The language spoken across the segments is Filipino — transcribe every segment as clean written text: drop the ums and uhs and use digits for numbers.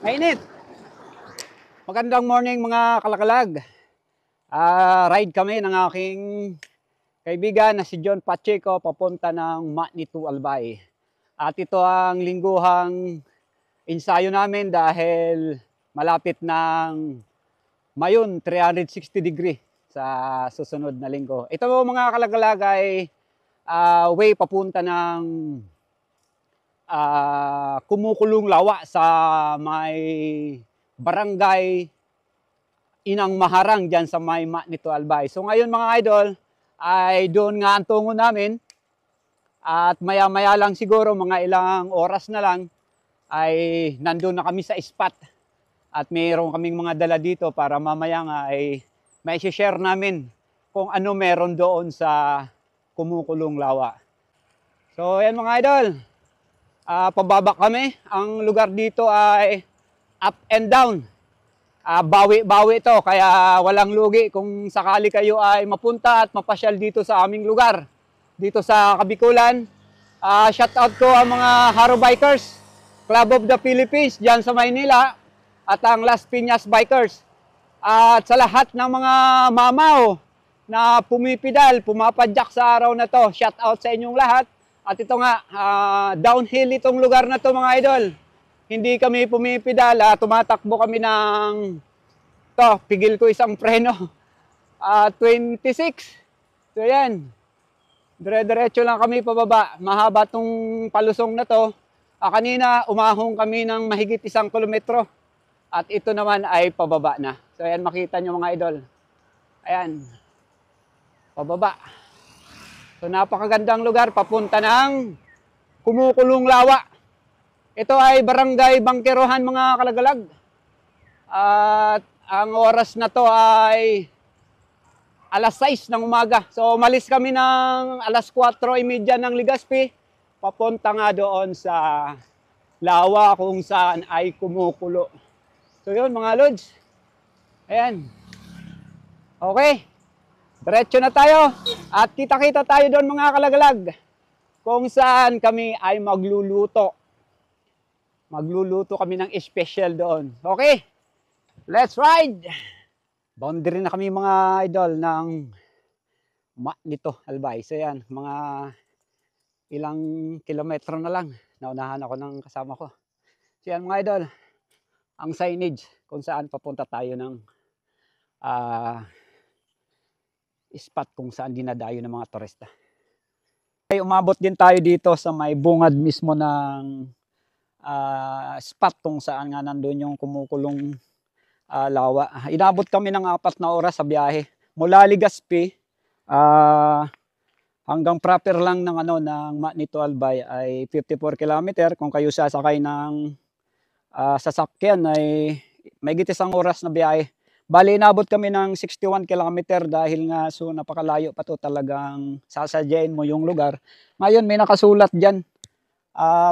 Mainit. Magandang morning mga kalakalag. Ride kami ng aking kaibigan na si John Pacheco papunta ng Manitou, Albay. At ito ang lingguhang ensayo namin dahil malapit ng Mayon 360 degree sa susunod na linggo. Ito mga kalakalag ay way papunta ng Kumukulong Lawa sa may barangay Inang Maharang dyan sa may Manitou, Albay. So ngayon mga idol, ay doon nga ang tungo namin. At maya-maya lang siguro, mga ilang oras na lang, ay nandun na kami sa spot. At mayroon kaming mga dala dito para mamaya nga ay may share namin kung ano meron doon sa Kumukulong Lawa. So yan mga idol, pababa kami. Ang lugar dito ay up and down. Bawi-bawi ito, kaya walang lugi kung sakali kayo ay mapunta at mapasyal dito sa aming lugar, dito sa Kabikulan. Shout out ko ang mga Haro Bikers, Club of the Philippines dyan sa Maynila, at ang Las Piñas Bikers. At sa lahat ng mga mamaw na pumipidal, pumapadyak sa araw na to, shout out sa inyong lahat. At ito nga, downhill itong lugar na to mga idol. Hindi kami pumipidal, tumatakbo kami ng pigil ko isang preno, 26. So yan, dire-diretso lang kami pababa. Mahaba tong palusong na to. Kanina umahong kami ng mahigit 1 kilometro at ito naman ay pababa na. So yan, makita nyo mga idol, ayan, pababa. So napakagandang lugar papunta ng Kumukulong Lawa. Ito ay Barangay Bangkerohan mga kalagalag. At ang oras na to ay alas 6 ng umaga. So malis kami ng alas 4:30 ng Legazpi. Papunta nga doon sa Lawa kung saan ay kumukulo. So yun mga lods. Ayan. Okay. Diretso na tayo. At kita-kita tayo doon mga kalagalag. Kung saan kami ay magluluto. Magluluto kami ng special doon. Okay, let's ride! Boundary na kami mga idol ng Manitou, Albay. So yan, mga ilang kilometro na lang. Naunahan ako ng kasama ko. So yan mga idol, ang signage kung saan papunta tayo ng spot kung saan dinadayo ng mga turista. Okay, umabot din tayo dito sa may bungad mismo ng spot kung saan nga nandun yung Kumukulong Lawa. Inabot kami ng 4 na oras sa biyahe mula Legazpi hanggang proper lang ng ng Manitou, Albay ay 54 km. Kung kayo sasakay ng sasakyan ay may gitis ang oras na biyahe. Bali inabot kami ng 61 km dahil nga so napakalayo pa to, talagang sasadyain mo yung lugar. Ngayon may nakasulat diyan,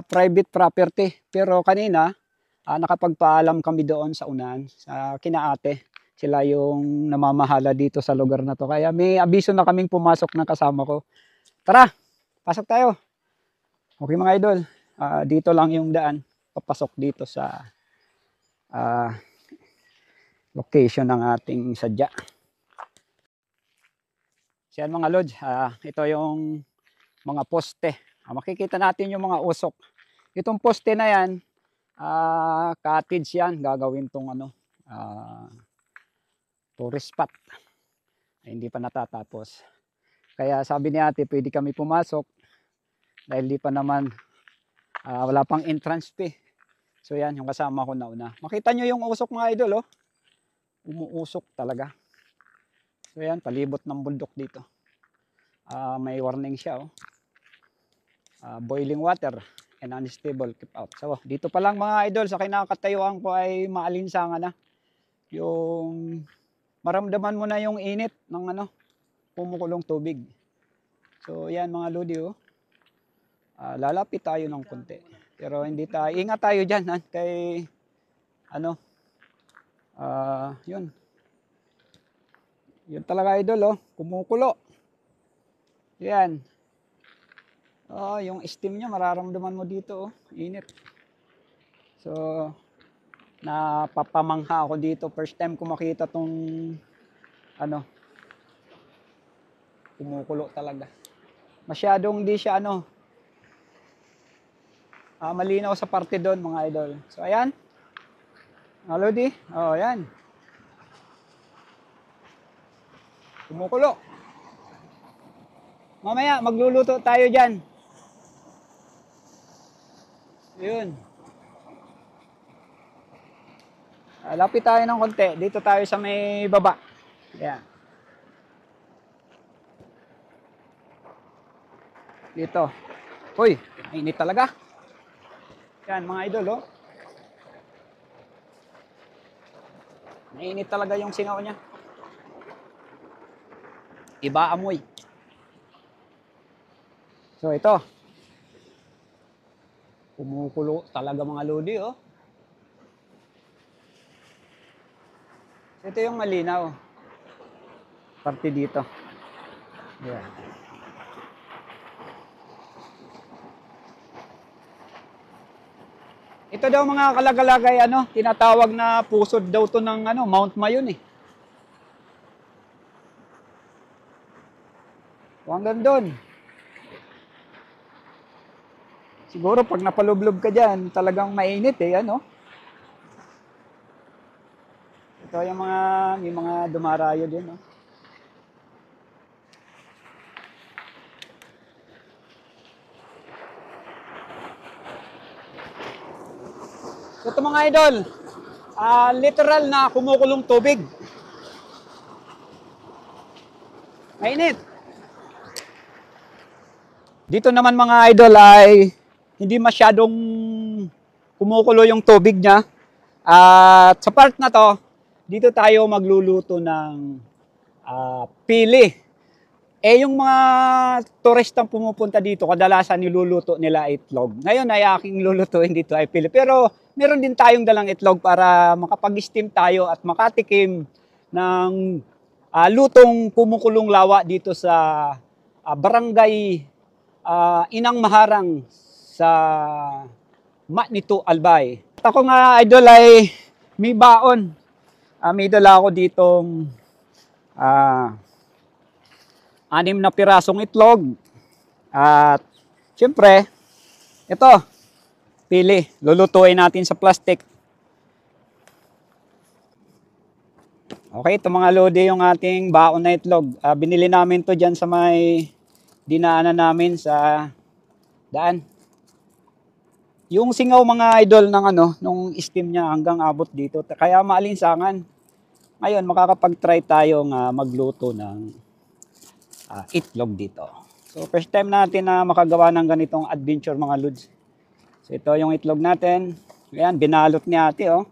private property. Pero kanina, nakapagpaalam kami doon sa unahan, sa kinaate. Sila yung namamahala dito sa lugar na to. Kaya may abiso na kaming pumasok ng kasama ko. Tara, pasok tayo. Okay mga idol, dito lang yung daan. Papasok dito sa location ng ating sadya. Siyan mga lods, ito yung mga poste. Makikita natin yung mga usok. Itong poste na yan, cottage yan, gagawin tong tourist spot. Hindi pa natatapos. Kaya sabi ni ate, pwede kami pumasok dahil di pa naman, wala pang entrance fee. So yan, yung kasama ko na una. Makita nyo yung usok mga idol, oh. Umuusok talaga. So yan, palibot ng bundok dito. May warning siya, oh. Boiling water and unstable, keep out. So dito pa lang mga idol, sa kinakatayuan ko ay maalinsangan na. Yung maramdaman mo na yung init ng kumukulong tubig. So yan mga lodi, oh. Lalapit tayo ng konti. Pero hindi tayo, ingat tayo dyan, kay yun. Yun talaga idol, oh, kumukulo. Yan. Yung steam niya mararamdaman mo dito, oh, init. So Napapamangha ako dito. First time ko makita tong ano, kumukulo talaga. Masyadong di siya malinaw sa parte doon mga idol. So ayan. Lodi. Oh, ayan. Kumukulo. Mamaya magluluto tayo diyan. Ayun. Lapit tayo ng konti. Dito tayo sa may baba. Ayan. Dito. Uy, mainit talaga. Yan mga idol, oh. Mainit talaga yung singaw niya. Iba amoy. So ito. Kumukulo talaga mga lodi, oh. Ito yung malinaw. Parte dito. Yan. Ito daw mga kalagalagay, tinatawag na pusod daw to ng Mount Mayon eh. Hanggang doon. Siguro pag napalublob ka dyan, talagang mainit eh, Ito yung may mga dumarayo din, Ito mga idol, literal na kumukulong tubig. Mainit. Dito naman mga idol ay hindi masyadong kumukulo yung tubig niya. At sa part na to, dito tayo magluluto ng pili. Yung mga turistang pumupunta dito, kadalasan niluluto nila itlog. Ngayon ay aking lulutuin dito ay pili. Pero meron din tayong dalang itlog para makapag-steam tayo at makatikim ng lutong kumukulong lawa dito sa barangay Inang Maharang sa Manito, Albay. At ako nga idol ay may baon. May dala ako ditong 6 na pirasong itlog. At syempre, ito, pili. Lulutuin natin sa plastic. Okay, ito mga lodi yung ating baon na itlog. Binili namin to dyan sa may dinaanan namin sa daan. Yung singaw mga idol ng nung steam niya hanggang abot dito. Kaya maalinsangan. Ngayon, makakapag-try tayo magluto ng itlog dito. So, first time natin na makagawa ng ganitong adventure mga lods. So, ito yung itlog natin. Ayan, binalot ni ate, oh.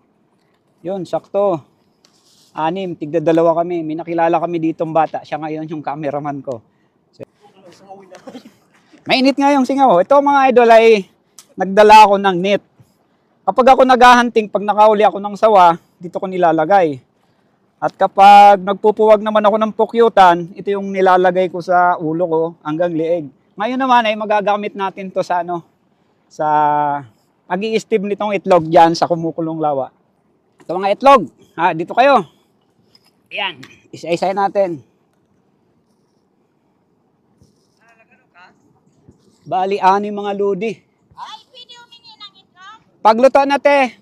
Yun, sakto. 6, tigda-2 kami. May nakilala kami ditong bata. Siya ngayon yung cameraman ko. So, mainit nga yung singaw. Ito mga idol ay nagdala ako ng net. Kapag ako naghahunting, pag nakahuli ako ng sawa, dito ko nilalagay. At kapag nagpupuwag naman ako ng pukyutan, ito yung nilalagay ko sa ulo ko hanggang lieg. Ngayon naman ay magagamit natin to sa sa pag-i-steam nitong itlog diyan sa kumukulong lawa. Ito mga itlog, dito kayo. Ayan, isa-isahin natin. Bali, 6 mga lodi. Ay, pwede humingi ng itlog? Pagluto natin,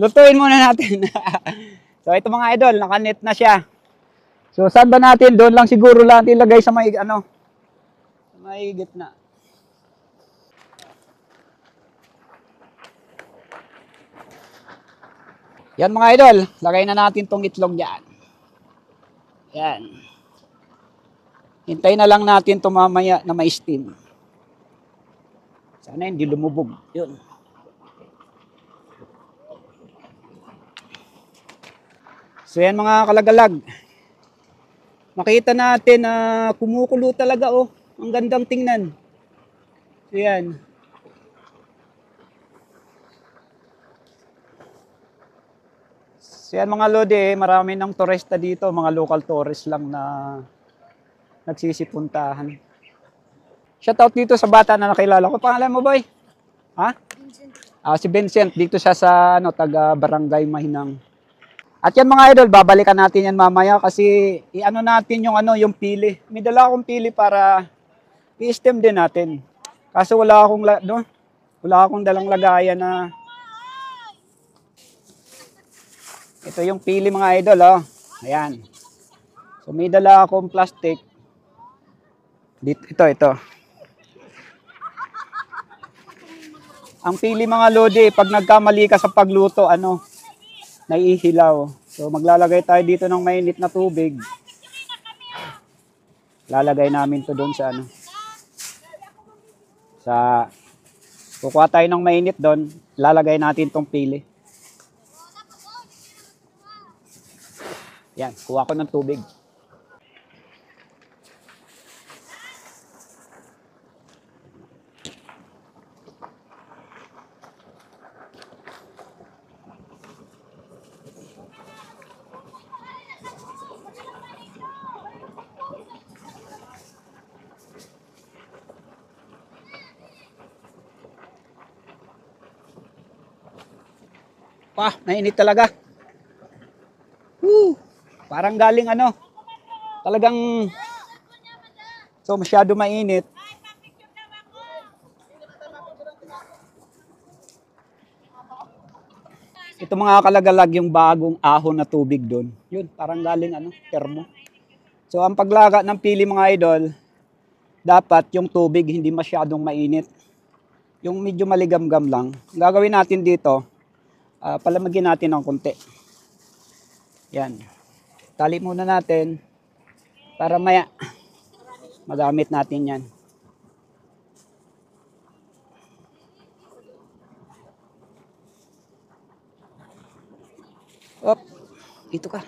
lutuin muna natin. So ito mga idol, nakanet na siya. So saan ba natin? Doon lang siguro lang ilagay sa may may gitna. Yan mga idol, lagay na natin tong itlog diyan. Yan. Hintayin na lang natin ito mamaya na may steam. Sana hindi lumubog. Yun. So yan mga kalagalag. Makita natin na kumukulo talaga oh. Ang gandang tingnan. So yan. So yan mga lodi, marami ng turista dito. Mga local tourists lang na nagsisipuntahan. Shoutout dito sa bata na nakilala ko. Pangalan mo boy? Ha? Vincent. Si Vincent, dito siya sa taga Barangay Mahinang. At yan mga idol, babalikan natin yan mamaya kasi i-ano natin yung pili. May dala akong pili para i-stem din natin. Kaso wala akong dalang lagayan na. Ito yung pili mga idol, oh. Ayan. So may dala akong plastic. Ito. Ang pili mga lodi, pag nagkamali ka sa pagluto, naihilaw. So maglalagay tayo dito ng mainit na tubig. Lalagay namin to doon kukuha tayo ng mainit doon, lalagay natin tong pili. Yan, kuha ko ng tubig. Mainit talaga. Parang galing talagang masyado mainit. Ito mga kalagalag yung bagong ahon na tubig doon. Yun, parang galing termo. So ang paglaga ng pili mga idol, dapat yung tubig hindi masyadong mainit. Yung medyo maligamgam lang. Ang gagawin natin dito, palamagin natin ng konti. Yan. Tali muna natin para maya magamit natin yan. Dito ka.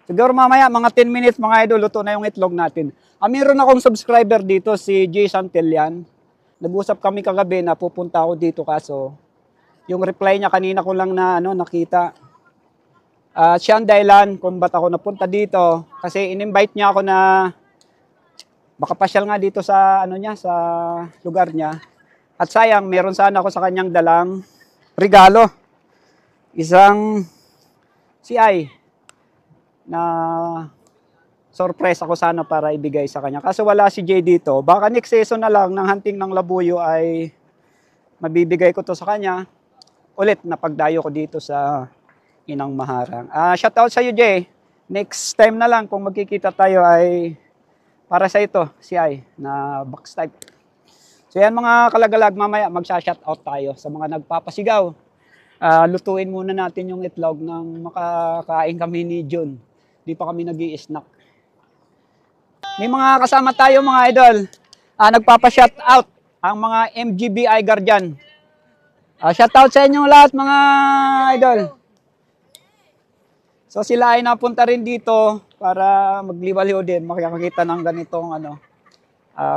Siguro mamaya mga 10 minutes mga idol, luto na yung itlog natin. Meron akong subscriber dito, si J. Santillan. Nag-usap kami kagabi na pupunta ako dito kaso yung reply niya kanina ko lang na nakita. Siya ang dahilan kung ba't ako napunta dito kasi in-invite niya ako na baka pasyal nga dito sa sa lugar niya. At sayang, meron sana ako sa kanyang dalang regalo. Isang CI na surprise ako sana para ibigay sa kanya. Kaso wala si Jay dito. Baka next season na lang ng hunting ng labuyo ay mabibigay ko to sa kanya. Ulit na pagdayo ko dito sa Inang Maharang. Shoutout sa iyo Jay. Next time na lang kung magkikita tayo ay para sa ito, CI na box type. So yan mga kalagalag, mamaya magsha-shoutout tayo sa mga nagpapasigaw. Lutuin muna natin yung itlog nang makakain kami ni June. Di pa kami nag-i-snack. May mga kasama tayo mga idol. Nagpapa-shoutout ang mga MGBI Guardian. Shoutout sa inyo lahat mga idol. So sila ay napunta rin dito para magliwaliw din, makikita ng ganitong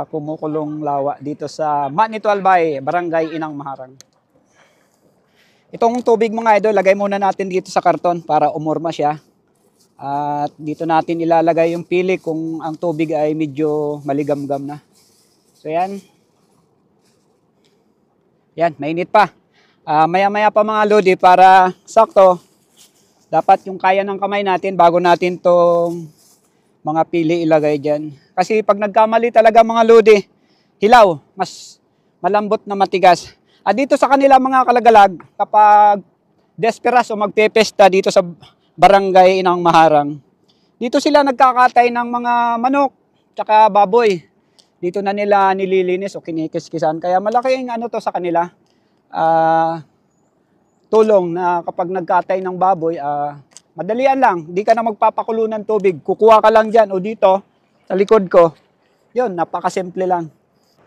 kumukulong lawa dito sa Manito Albay, Barangay Inang Maharang. Itong tubig mga idol, lagay muna natin dito sa karton para umurma siya. At dito natin ilalagay yung pili kung ang tubig ay medyo maligamgam na. So yan. Yan, mainit pa. Maya-maya pa mga lodi para sakto. Dapat yung kaya ng kamay natin bago natin tong mga pili ilagay dyan. Kasi pag nagkamali talaga mga lodi, hilaw, mas malambot na matigas. Dito sa kanila mga kalagalag, kapag desperas o magpepesta dito sa Barangay Inang Maharang, dito sila nagkakatay ng mga manok tsaka baboy. Dito na nila nililinis o kinikiskisan. Kaya malaking to sa kanila. Tulong na kapag nagkatay ng baboy, madalian lang. Di ka na magpapakulo ng tubig. Kukuha ka lang dyan o dito sa likod ko. Yun, napakasimple lang.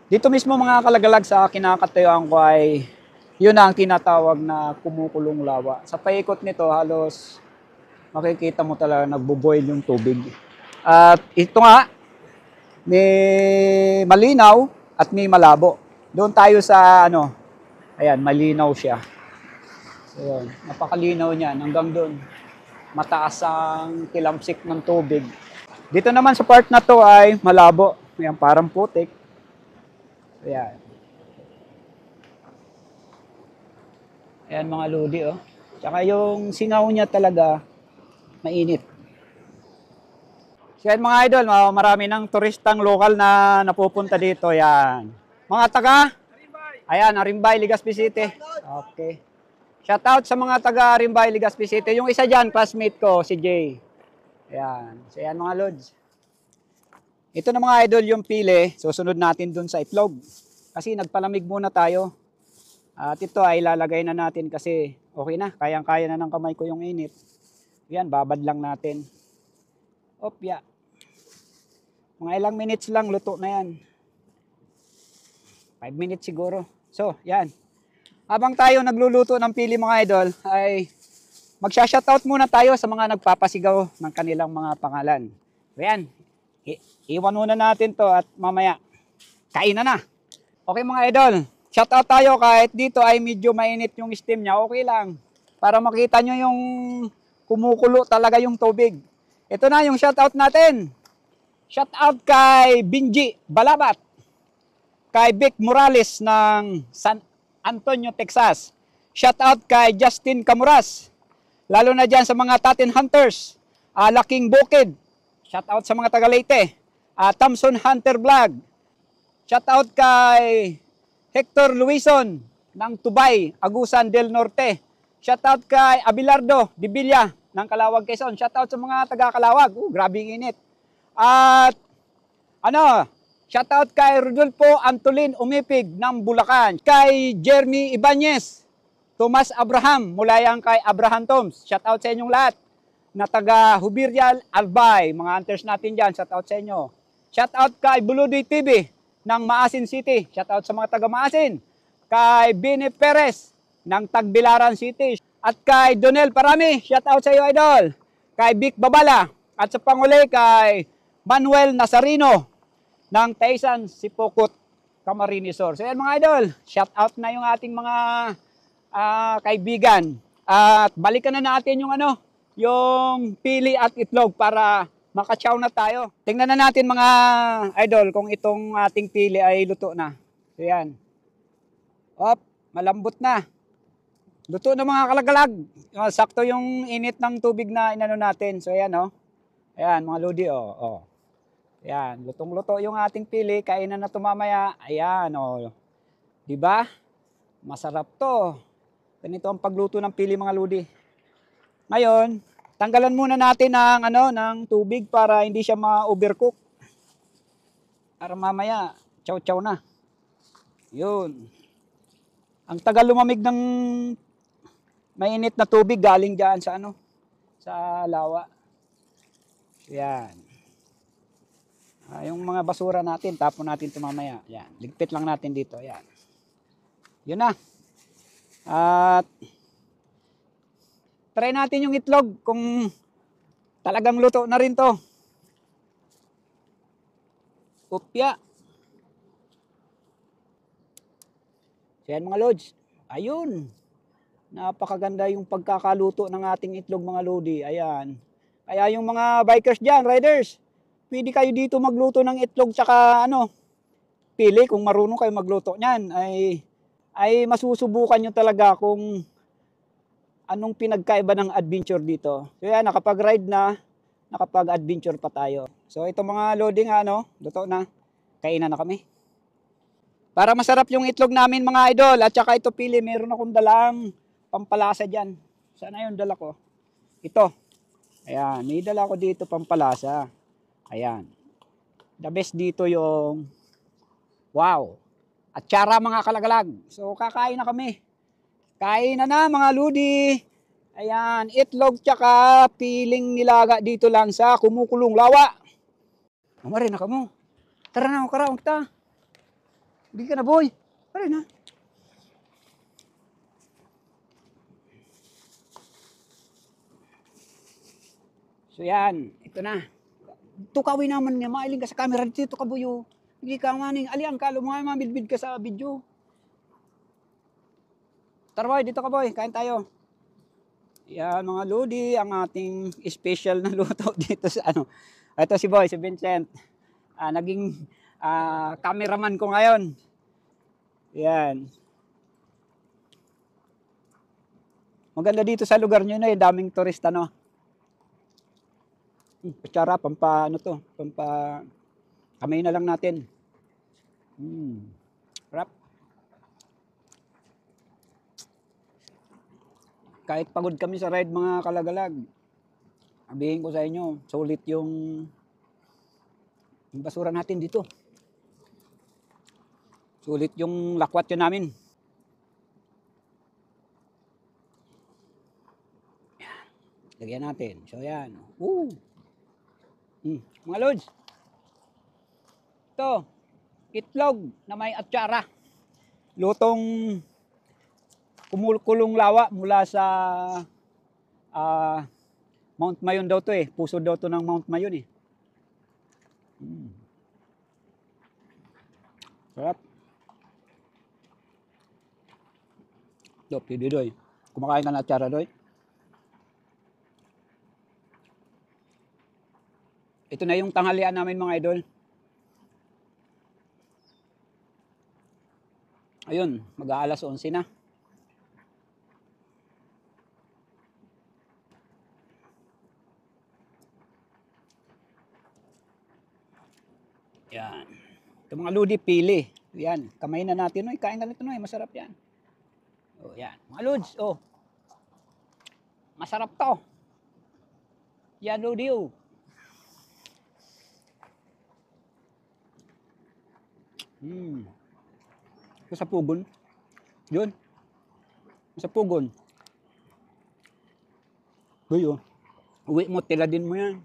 Dito mismo mga kalagalag sa kinakatayuan ko ay yun ang tinatawag na kumukulong lawa. Sa paikot nito halos makikita mo talaga nagbo-boil yung tubig. At ito nga, may malinaw at may malabo. Doon tayo sa ayan, malinaw siya. So, yun, napakalinaw niyan hanggang doon. Mataas ang kilamsik ng tubig. Dito naman sa part na to ay malabo. Ayan, parang putik. Ayan. Ayan mga lodi, oh. Tsaka yung singaw niya talaga, mainit. So yan mga idol, marami ng turistang lokal na napupunta dito. Yan. Mga taga? Ayan, Arimbay, Legazpi City. Okay. Shout out sa mga taga Arimbay, Legazpi City. Yung isa dyan, classmate ko, si Jay. Ayan. So yan mga lods. Ito na mga idol yung pili. Susunod natin dun sa itlog. Kasi nagpalamig muna tayo. At ito ay lalagay na natin kasi okay na. Kayang-kaya na ng kamay ko yung init. Yan, babad lang natin. Opya. Mga ilang minutes lang, luto na yan. 5 minutes siguro. So, yan. Habang tayo nagluluto ng pili mga idol, ay magsha-shoutout muna tayo sa mga nagpapasigaw ng kanilang mga pangalan. So, yan. Iwan muna natin to at mamaya, kainan na. Okay mga idol, shoutout tayo kahit dito ay medyo mainit yung steam niya, okay lang. Para makita nyo yung kumukulo talaga yung tubig. Ito na yung shoutout natin. Shoutout kay Binji Balabat, kay Vic Morales ng San Antonio, Texas. Shoutout kay Justin Camuras, lalo na dyan sa mga Tatin Hunters, Laking Bukid. Shoutout sa mga taga Leyte, Thompson Hunter Vlog. Shoutout kay Hector Luison ng Tubay, Agusan del Norte. Shoutout kay Abelardo Dibilla ng Calawag, Quezon. Shoutout sa mga taga Calawag. Grabe init. At shoutout kay Rodolfo Antolin Umipig ng Bulacan. Kay Jeremy Ibanez, Tomas Abraham, mula yan kay Abraham Toms. Shoutout sa inyong lahat na taga Hubirial, Albay. Mga hunters natin dyan, shoutout sa inyo. Shoutout kay Buludoy TV ng Maasin City. Shoutout sa mga taga Maasin. Kay Bini Perez ng Tagbilaran City. At kay Donel Parami, shoutout sa iyo idol. Kay Vic Babala. At sa panguli kay Manuel Nazarino ng Taysan Sipokot, Camarines Sur. So yan mga idol, shoutout na yung ating mga kaibigan. At balikan na natin yung pili at itlog para makachaw na tayo. Tingnan na natin mga idol kung itong ating pili ay luto na. So yan. Op, malambot na. Luto na mga kalagalag. Sakto yung init ng tubig na inano natin. So ayan Ayan mga lodi Ayan, lutong-luto yung ating pili. Kainan na tumamaya. Ayan Di ba? Masarap to. Ganito ang pagluto ng pili mga lodi. Ngayon, tanggalan muna natin ng tubig para hindi siya ma-overcook. Para mamaya, chow-chow na. Yun. Ang tagal lumamig ng mainit na tubig galing diyan sa lawa. Yan. Yung mga basura natin, tapon natin ito mamaya. Yan. Ligpit lang natin dito. Yan. Yun na. At try natin yung itlog kung talagang luto na rin to. Upya. So yan mga lods. Ayun. Napakaganda yung pagkakaluto ng ating itlog mga lodi. Ayan. Kaya yung mga bikers dyan, riders, pwede kayo dito magluto ng itlog tsaka pili kung marunong kayo magluto niyan. Ay masusubukan nyo talaga kung anong pinagkaiba ng adventure dito. So yan, nakapag-ride na, nakapag-adventure pa tayo. So ito mga loading luto na. Kainan na kami. Para masarap yung itlog namin mga idol at saka ito pili, meron akong dalang pampalasa dyan. Sana yung dala ko? Ito. Ayan, may dala ko dito pampalasa. Ayan. The best dito yung wow. At tsara mga kalagalag. So kakain na kami. Kain na mga ludi. Ayan, itlog tsaka piling nilaga dito lang sa kumukulong lawa. Amari na kamo. Tara na, karaong ta. Hindi ka na boy. Pare na. So yan, ito na. Tukawin naman nga, mailing ka sa camera dito ka buyo. Hindi ka maning, alian ka, lumamamidbid ka sa video. Tara boy, dito ka boy, kain tayo. Yan mga lodi, ang ating special na luto dito sa Ito si boy, si Vincent. Naging cameraman ko ngayon. Yan. Maganda dito sa lugar nyo na daming turista, no? Kutsara, ano to, kamay na lang natin. Sarap. Kahit pagod kami sa ride mga kalagalag, sabihin ko sa inyo, sulit yung basura natin dito. Sulit yung lakwat yun namin. Lagyan natin. So, yan. Woo! Mga lods. Ito. Itlog na may atsara. Lutong kumukulong lawa mula sa Mount Mayon daw to eh. Puso daw to ng Mount Mayon eh. Sarap. Ito, pwede doy. Kumakain ka na atsara doy. Ito na yung tanghalian namin mga idol. Ayun, mag-aalas 11 na. Yan. Ito mga ludi, pili. Yan, kamay na natin. Oy, kain ka nito, Noy. Masarap yan. O, yan. Mga lods, oh. Masarap to. Yan, ludi, oh. Sa pugon. Yun. Sa pugon. Uy, oh. Uwi mo, tila din mo yan.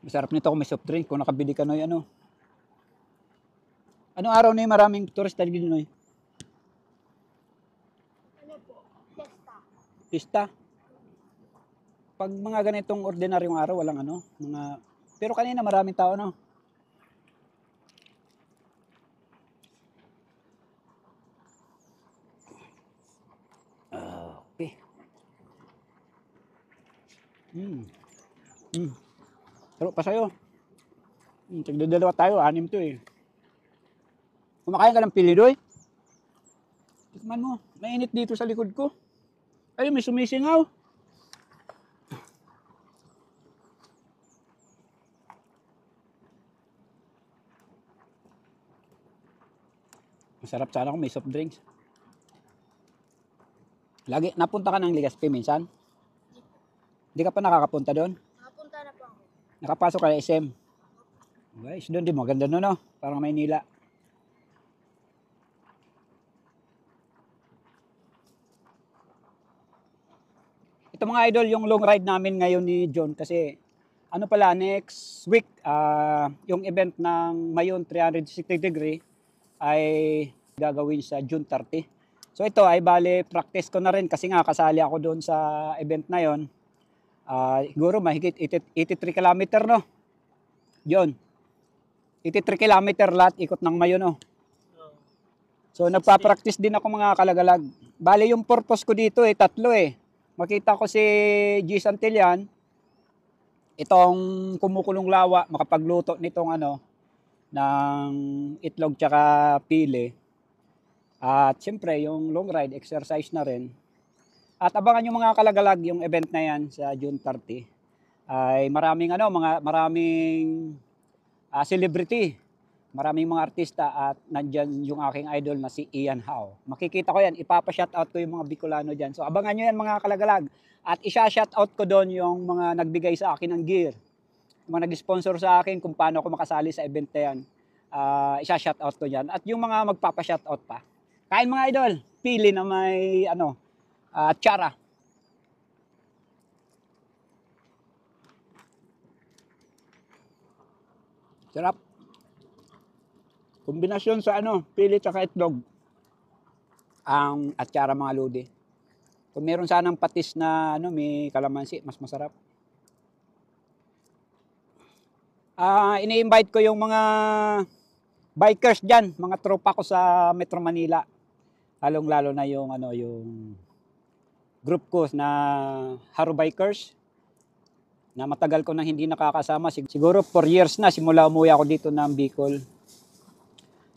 Masarap nito kung may soft drink. Kung nakabili ka, Noy, ano. Anong araw na yung maraming turista dito, Noy? Ano po? Testa. Pista. Pag mga ganitong ordinaryong araw, walang ano. Pero kanina maraming tao, no? Okay. Pero pa sa'yo. Tagdadalawa tayo, 6 to eh. Kumakain ka ng pilidoy? Tikman mo, mainit dito sa likod ko. Ay, may sumisingaw. Masarap sana kung may soft drinks. Lagi, napunta ka ng Legazpi minsan? Hindi ka pa nakakapunta doon? Nakapunta na po ako. Nakapasok ka na SM? Guys, doon din maganda no, no? Parang Maynila. Ito mga idol, yung long ride namin ngayon ni John kasi ano pala, next week, yung event ng Mayon 360 degree ay gagawin sa June 30. So ito ay bale practice ko na rin kasi nga kasali ako doon sa event na yon. Siguro mahigit 83 kilometer no. Yon. 83 kilometer lahat ikot ng Mayon no. So nagpa-practice din ako mga kalagalag. Bale yung purpose ko dito ay tatlo eh. Makita ko si G. Santillan, itong kumukulong lawa, makapagluto nitong ano ng itlog tsaka pili. At siyempre, yung long ride, exercise na rin. At abangan yung mga kalagalag, yung event na yan sa June 30. Ay maraming maraming celebrity, maraming mga artista at nandyan yung aking idol na si Ian Howe. Makikita ko yan, ipapa-shoutout ko yung mga Bicolano dyan. So abangan nyo yan mga kalagalag. At isa-shoutout ko doon yung mga nagbigay sa akin ng gear. Yung mga nag-sponsor sa akin kung paano ako makasali sa event na yan. Isa-shoutout ko dyan. At yung mga magpapa-shoutout pa. Kain mga idol, pili na may tsara. Sarap. Kombinasyon sa pili tsaka itlog. Ang atsara mga lodi. Kung meron sanang patis na may kalamansi, mas masarap. Ini-invite ko yung mga bikers diyan, mga tropa ko sa Metro Manila. Lalong-lalo na yung yung group ko na Haro Bikers. na matagal ko nang hindi nakakasama. Siguro 4 years na simula umuwi ako dito ng Bicol.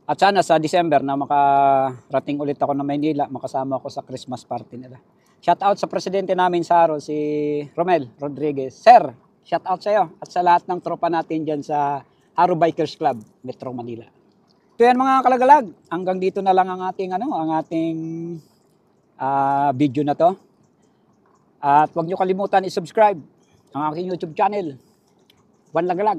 At sana sa December na makarating ulit ako ng Maynila, makasama ako sa Christmas party nila. Shout out sa presidente namin sa araw, si Romel Rodriguez. Sir, shout out sa iyo at sa lahat ng tropa natin dyan sa Haro Bikers Club, Metro Manila. So yan mga kalagalag, hanggang dito na lang ang ating video na to. At huwag nyo kalimutan i-subscribe ang aking YouTube channel, One Lagalag.